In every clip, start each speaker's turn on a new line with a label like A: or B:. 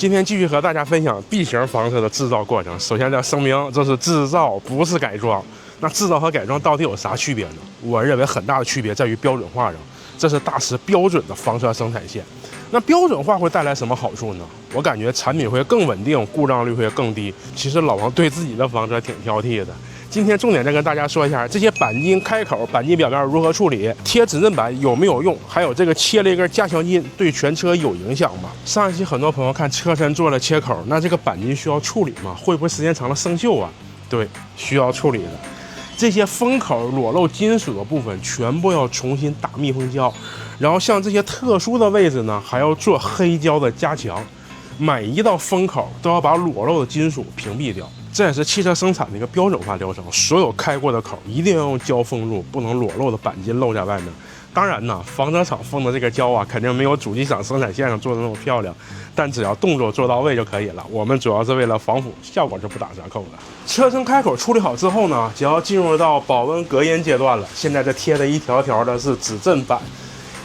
A: 今天继续和大家分享 B 型房车的制造过程。首先要声明，这是制造，不是改装。那制造和改装到底有啥区别呢？我认为很大的区别在于标准化上，这是大师标准的房车生产线。那标准化会带来什么好处呢？我感觉产品会更稳定，故障率会更低。其实老王对自己的房车挺挑剔的。今天重点再跟大家说一下这些钣金开口、钣金表面如何处理，贴指震板有没有用，还有这个切了一根加强筋对全车有影响吗？上一期很多朋友看车身做了切口，那这个钣金需要处理吗？会不会时间长了生锈啊？对，需要处理的。这些封口裸露金属的部分全部要重新打密封胶，然后像这些特殊的位置呢，还要做黑胶的加强。每一道封口都要把裸露的金属屏蔽掉。这也是汽车生产的一个标准化流程，所有开过的口一定要用胶封住，不能裸露的钣金露在外面。当然呢，房车厂封的这个胶啊，肯定没有主机厂生产线上做的那么漂亮，但只要动作做到位就可以了。我们主要是为了防腐，效果是不打折扣的。车身开口处理好之后呢，就要进入到保温隔音阶段了。现在这贴的一条条的是指震板，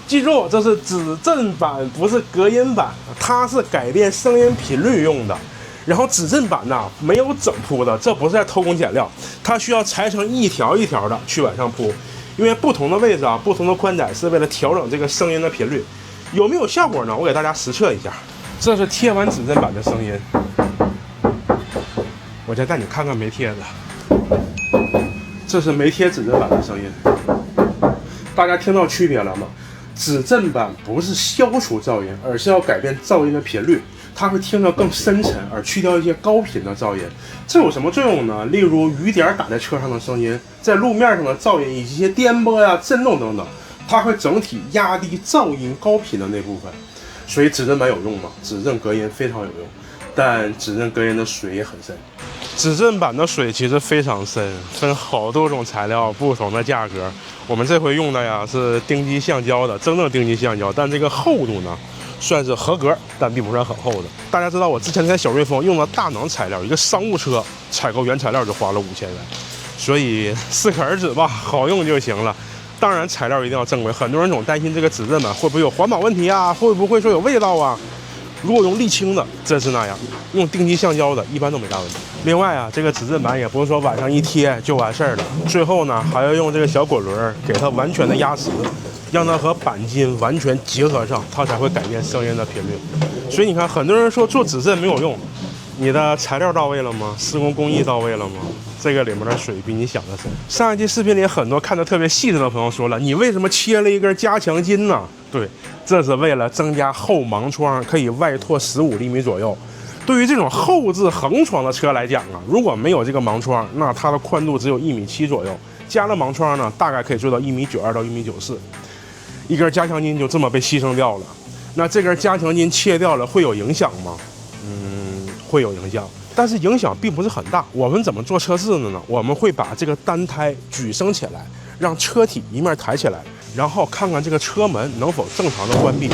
A: 记住，这是指震板，不是隔音板，它是改变声音频率用的。然后指震板呢没有整铺的，这不是在偷工减料，它需要裁成一条一条的去往上铺，因为不同的位置啊、不同的宽窄是为了调整这个声音的频率。有没有效果呢？我给大家实测一下，这是贴完指震板的声音，我再带你看看没贴的，这是没贴指震板的声音，大家听到区别了吗？指震板不是消除噪音，而是要改变噪音的频率。它会听着更深沉，而去掉一些高频的噪音。这有什么作用呢？例如雨点打在车上的声音，在路面上的噪音，以及一些颠簸呀、震动等等，它会整体压低噪音高频的那部分。所以指震板有用吗？指震隔音非常有用，但指震隔音的水也很深。指震板的水其实非常深，分好多种材料，不同的价格。我们这回用的呀是丁基橡胶的，真正丁基橡胶，但这个厚度呢？算是合格，但并不算很厚的。大家知道我之前在小瑞风用了大能材料，一个商务车采购原材料就花了5000元，所以适可而止吧，好用就行了。当然材料一定要正规，很多人总担心这个指震板会不会有环保问题啊，会不会说有味道啊？如果用沥青的，真是那样；用丁基橡胶的，一般都没大问题。另外啊，这个指震板也不是说晚上一贴就完事儿了，最后呢还要用这个小滚轮给它完全的压实。让它和钣金完全结合上，它才会改变声音的频率。所以你看，很多人说做指震没有用，你的材料到位了吗？施工工艺到位了吗？这个里面的水比你想的深。上一期视频里很多看得特别细致的朋友说了，你为什么切了一根加强筋呢？对，这是为了增加后盲窗可以外拓15厘米左右。对于这种后置横窗的车来讲啊，如果没有这个盲窗，那它的宽度只有1.7米左右，加了盲窗呢，大概可以做到1.92米到1.94米。一根加强筋就这么被牺牲掉了，那这根加强筋切掉了会有影响吗？会有影响，但是影响并不是很大。我们怎么做测试的呢？我们会把这个单胎举升起来，让车体一面抬起来，然后看看这个车门能否正常的关闭。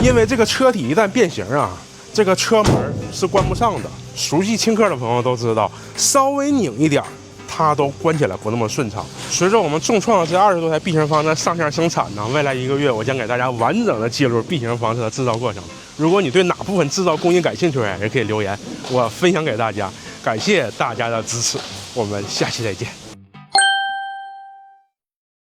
A: 因为这个车体一旦变形啊，这个车门是关不上的。熟悉轻客的朋友都知道，稍微拧一点它都关起来不那么顺畅。随着我们重创这20多台 B 型房车上线生产呢，未来1个月我将给大家完整的记录 B 型房车的制造过程。如果你对哪部分制造工艺感兴趣，也可以留言，我分享给大家。感谢大家的支持，我们下期再见。